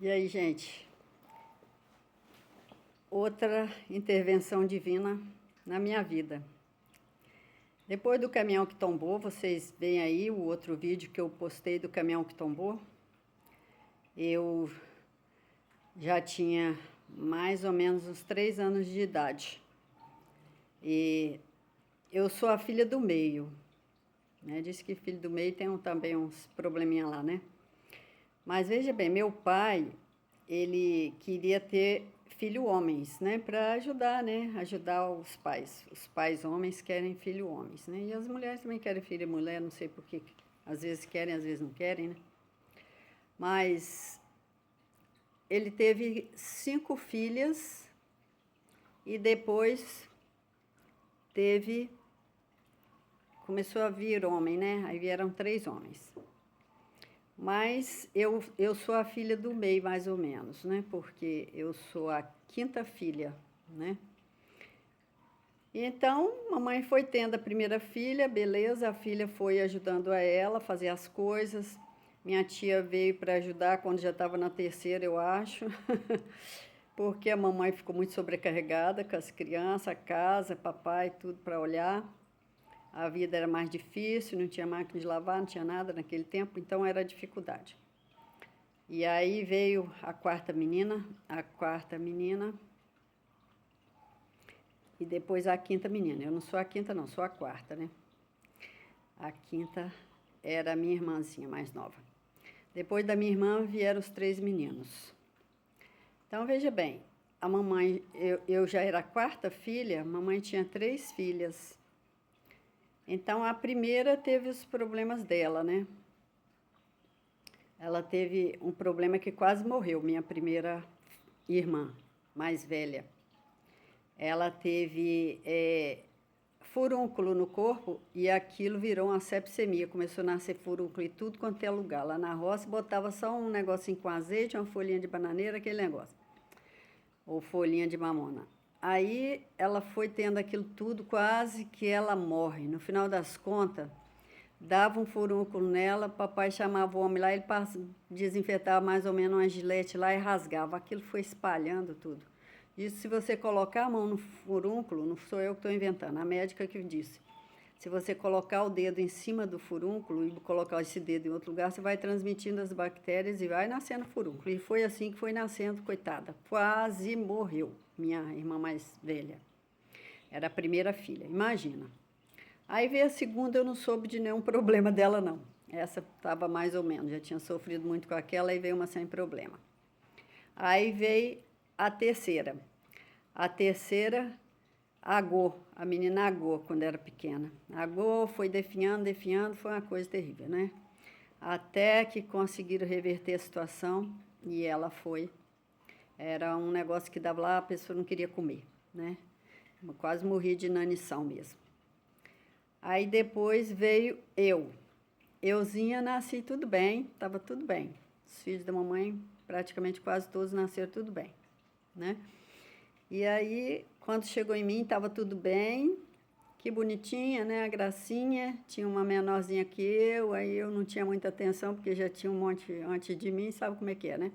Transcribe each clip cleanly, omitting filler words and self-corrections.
E aí, gente, outra intervenção divina na minha vida. Depois do caminhão que tombou, vocês veem aí o outro vídeo que eu postei do caminhão que tombou. Eu já tinha mais ou menos uns 3 anos de idade. E eu sou a filha do meio, né? Diz que filho do meio tem também uns probleminha lá, né? Mas veja bem, meu pai, ele queria ter filho homens, né? Para ajudar, né? Ajudar os pais. Os pais homens querem filho homens, né? E as mulheres também querem filho mulher, não sei por quê. Às vezes querem, às vezes não querem, né? Mas ele teve 5 filhas e depois começou a vir homem, né? Aí vieram 3 homens. Mas eu sou a filha do meio, mais ou menos, né? Porque eu sou a 5ª filha, né? Então, mamãe foi tendo a primeira filha, beleza, a filha foi ajudando a ela a fazer as coisas. Minha tia veio para ajudar quando já estava na 3ª, eu acho. Porque a mamãe ficou muito sobrecarregada com as crianças, a casa, papai, tudo para olhar. A vida era mais difícil, não tinha máquina de lavar, não tinha nada naquele tempo, então era dificuldade. E aí veio a 4ª menina, e depois a 5ª menina. Eu não sou a 5ª não, sou a 4ª, né? A 5ª era a minha irmãzinha mais nova. Depois da minha irmã vieram os 3 meninos. Então veja bem, a mamãe, eu já era a 4ª filha, a mamãe tinha 3 filhas. Então, a primeira teve os problemas dela, né? Ela teve um problema que quase morreu, minha primeira irmã, mais velha. Ela teve furúnculo no corpo e aquilo virou uma sepsemia. Começou a nascer furúnculo e tudo quanto é lugar. Lá na roça, botava só um negocinho com azeite, uma folhinha de bananeira, aquele negócio. Ou folhinha de mamona. Aí ela foi tendo aquilo tudo, quase que ela morre. No final das contas, dava um furúnculo nela, papai chamava o homem lá, ele desinfetava mais ou menos uma gilete lá e rasgava. Aquilo foi espalhando tudo. Isso, se você colocar a mão no furúnculo, não sou eu que estou inventando, a médica que disse. Se você colocar o dedo em cima do furúnculo e colocar esse dedo em outro lugar, você vai transmitindo as bactérias e vai nascendo furúnculo. E foi assim que foi nascendo, coitada. Quase morreu, minha irmã mais velha. Era a primeira filha, imagina. Aí veio a segunda, eu não soube de nenhum problema dela, não. Essa estava mais ou menos, já tinha sofrido muito com aquela e veio uma sem problema. Aí veio a terceira. A terceira agou, a menina agou quando era pequena. Agou, foi definhando, foi uma coisa terrível, né? Até que conseguiram reverter a situação e ela foi. Era um negócio que dava lá, a pessoa não queria comer, né? Quase morri de inanição mesmo. Aí depois veio eu. Euzinha nasci tudo bem, estava tudo bem. Os filhos da mamãe, praticamente quase todos nasceram tudo bem, né? E aí, quando chegou em mim, estava tudo bem, que bonitinha, né, a gracinha, tinha uma menorzinha que eu, aí eu não tinha muita atenção, porque já tinha um monte antes de mim, sabe como é que é, né?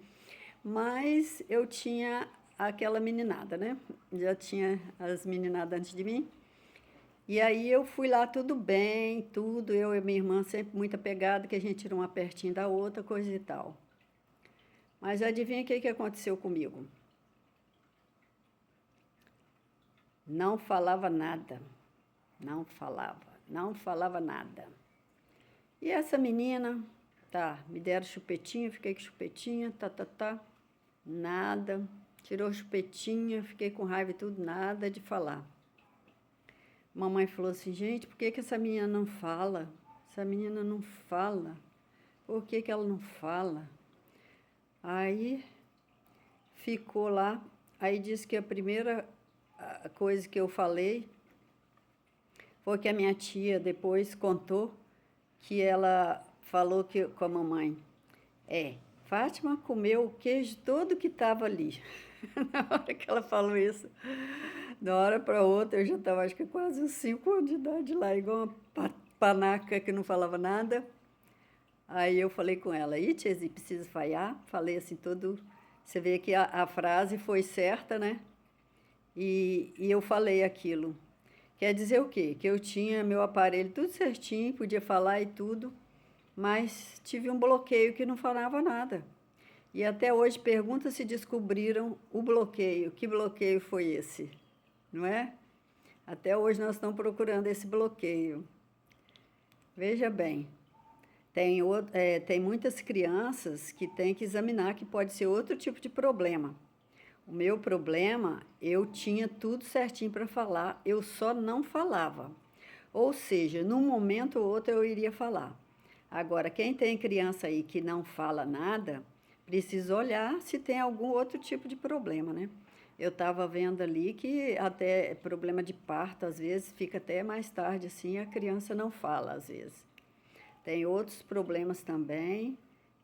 Mas eu tinha aquela meninada, né, já tinha as meninadas antes de mim, e aí eu fui lá tudo bem, tudo, eu e minha irmã sempre muito apegada, que a gente tirou uma pertinho da outra, coisa e tal. Mas adivinha o que aconteceu comigo? Não falava nada, não falava nada. E essa menina, me deram chupetinha, fiquei com chupetinha, nada. Tirou chupetinha, fiquei com raiva e tudo, nada de falar. Mamãe falou assim, gente, por que essa menina não fala? Essa menina não fala. Por que ela não fala? Aí ficou lá, aí disse que a primeira coisa que eu falei foi que a minha tia depois contou que ela falou com a mamãe, Fátima comeu o queijo todo que estava ali. Na hora que ela falou isso, de uma hora para outra, eu já estava acho que quase uns 5 anos de idade lá, igual uma panaca que não falava nada. Aí eu falei com ela, Tiesi, precisa falhar? Falei assim, todo Você vê que a frase foi certa, né? E eu falei aquilo. Quer dizer o quê? Que eu tinha meu aparelho tudo certinho, podia falar e tudo, mas tive um bloqueio que não falava nada. E até hoje pergunta se descobriram o bloqueio. Que bloqueio foi esse? Não é? Até hoje nós estamos procurando esse bloqueio. Veja bem, tem muitas crianças que têm que examinar que pode ser outro tipo de problema. O meu problema, eu tinha tudo certinho para falar, eu só não falava. Ou seja, num momento ou outro eu iria falar. Agora, quem tem criança aí que não fala nada, precisa olhar se tem algum outro tipo de problema, né? Eu estava vendo ali que até problema de parto, às vezes, fica até mais tarde assim, a criança não fala, às vezes. Tem outros problemas também,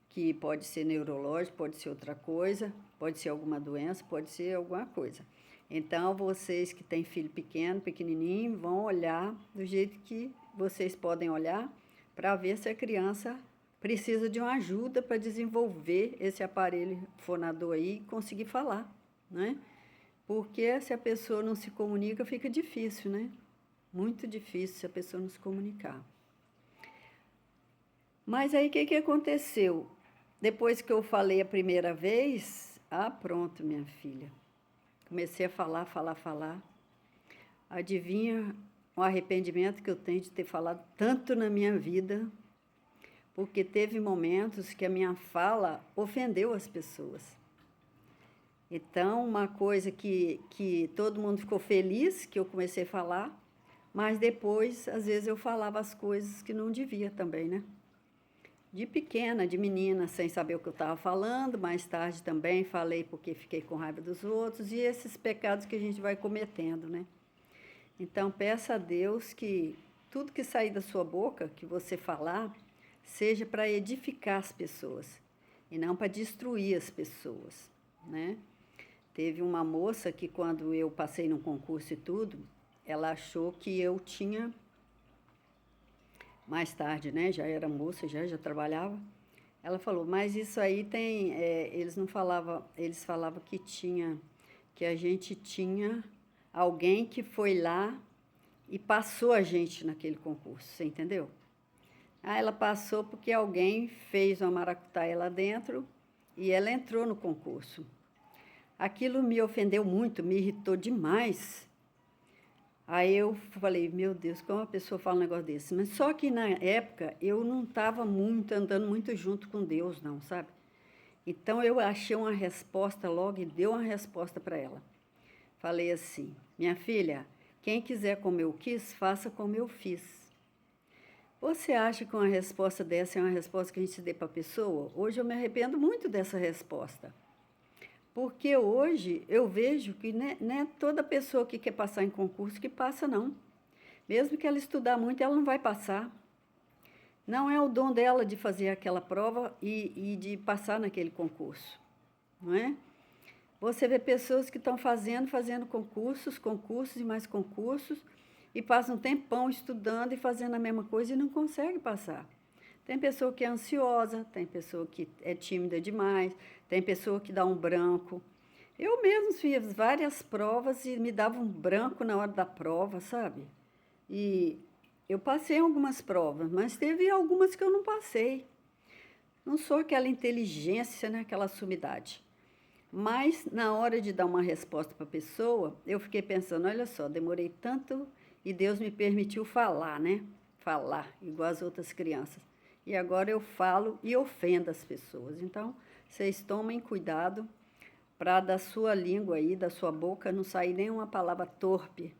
que pode ser neurológico, pode ser outra coisa, pode ser alguma doença, pode ser alguma coisa. Então, vocês que têm filho pequeno, pequenininho, vão olhar do jeito que vocês podem olhar para ver se a criança precisa de uma ajuda para desenvolver esse aparelho fonador aí e conseguir falar, né? Porque se a pessoa não se comunica, fica difícil, né? Muito difícil se a pessoa não se comunicar. Mas aí o que aconteceu? Depois que eu falei a primeira vez, pronto, minha filha. Comecei a falar. Adivinha o arrependimento que eu tenho de ter falado tanto na minha vida, porque teve momentos que a minha fala ofendeu as pessoas. Então, uma coisa que todo mundo ficou feliz que eu comecei a falar, mas depois, às vezes, eu falava as coisas que não devia também, né? De pequena, de menina, sem saber o que eu estava falando, mais tarde também falei porque fiquei com raiva dos outros, e esses pecados que a gente vai cometendo, né? Então, peça a Deus que tudo que sair da sua boca, que você falar, seja para edificar as pessoas, e não para destruir as pessoas, né? Teve uma moça que, quando eu passei num concurso e tudo, ela achou que eu tinha... Mais tarde, né? Já era moça, já trabalhava. Ela falou, mas isso aí tem... eles não falavam... Eles falavam que a gente tinha alguém que foi lá e passou a gente naquele concurso, você entendeu? Ela passou porque alguém fez uma maracutaia lá dentro e ela entrou no concurso. Aquilo me ofendeu muito, me irritou demais. Aí eu falei, meu Deus, como uma pessoa fala um negócio desse? Mas só que na época eu não estava andando muito junto com Deus, não, sabe? Então eu achei uma resposta logo e dei uma resposta para ela. Falei assim, minha filha, quem quiser como eu quis, faça como eu fiz. Você acha que uma resposta dessa é uma resposta que a gente dê para a pessoa? Hoje eu me arrependo muito dessa resposta. Porque hoje eu vejo que não é toda pessoa que quer passar em concurso que passa, não. Mesmo que ela estudar muito, ela não vai passar. Não é o dom dela de fazer aquela prova e de passar naquele concurso, não é? Você vê pessoas que estão fazendo concursos e mais concursos, e passam um tempão estudando e fazendo a mesma coisa e não consegue passar. Tem pessoa que é ansiosa, tem pessoa que é tímida demais, tem pessoa que dá um branco. Eu mesmo fiz várias provas e me dava um branco na hora da prova, sabe? E eu passei algumas provas, mas teve algumas que eu não passei. Não sou aquela inteligência, né, aquela sumidade. Mas, na hora de dar uma resposta para a pessoa, eu fiquei pensando, olha só, demorei tanto e Deus me permitiu falar, né? Falar, igual as outras crianças. E agora eu falo e ofendo as pessoas. Então, vocês tomem cuidado para da sua língua aí, da sua boca, não sair nenhuma palavra torpe,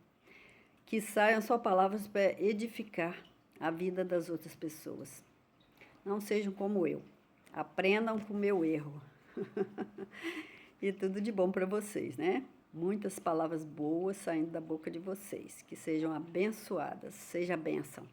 que saiam só palavras para edificar a vida das outras pessoas. Não sejam como eu. Aprendam com o meu erro. E tudo de bom para vocês, né? Muitas palavras boas saindo da boca de vocês. Que sejam abençoadas. Seja a bênção.